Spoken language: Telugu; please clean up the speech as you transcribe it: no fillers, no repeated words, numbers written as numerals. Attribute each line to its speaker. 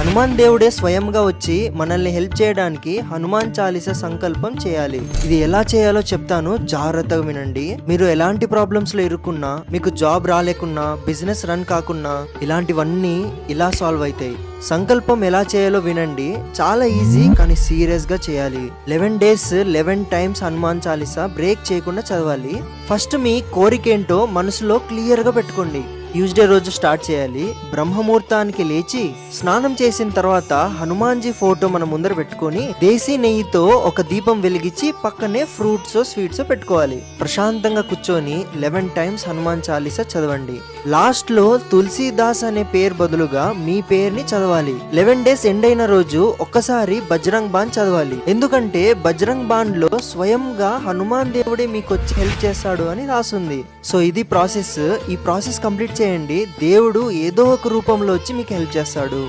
Speaker 1: హనుమాన్ దేవుడే స్వయంగా వచ్చి మనల్ని హెల్ప్ చేయడానికి హనుమాన్ చాలీసా సంకల్పం చేయాలి. ఇది ఎలా చేయాలో చెప్తాను, జాగ్రత్తగా వినండి. మీరు ఎలాంటి ప్రాబ్లమ్స్ లో ఇరుక్కున్నా, మీకు జాబ్ రాలేకున్నా, బిజినెస్ రన్ కాకున్నా, ఇలాంటివన్నీ ఇలా సాల్వ్ అవుతాయి. సంకల్పం ఎలా చేయాలో వినండి. చాలా ఈజీ, కానీ సీరియస్ గా చేయాలి. 11 days 11 times Hanuman Chalisa break చేయకుండా చదవాలి. ఫస్ట్ మీ కోరికేంటో మనసులో క్లియర్ గా పెట్టుకోండి. ట్యూస్డే రోజు స్టార్ట్ చేయాలి. బ్రహ్మముహూర్తానికి లేచి స్నానం చేసిన తర్వాత హనుమాన్జీ ఫోటో మన ముందర పెట్టుకొని దేశీ నెయ్యితో ఒక దీపం వెలిగించి పక్కనే ఫ్రూట్స్ స్వీట్స్ పెట్టుకోవాలి. ప్రశాంతంగా కూర్చొని 11 times హనుమాన్ చాలీసా చదవండి. లాస్ట్ లో తులసీదాస్ అనే పేరు బదులుగా మీ పేరుని చదవాలి. 11 days ఎండ్ అయిన రోజు ఒక్కసారి బజరంగ్ బాన్ చదవాలి. ఎందుకంటే బజరంగ్ బాన్ లో స్వయంగా హనుమాన్ దేవుడే మీకు వచ్చి హెల్ప్ చేస్తాడు అని రాసుంది. సో ఇది ప్రాసెస్. ఈ ప్రాసెస్ కంప్లీట్ చేయండి. దేవుడు ఏదో ఒక రూపంలో వచ్చి మీకు హెల్ప్ చేస్తాడు.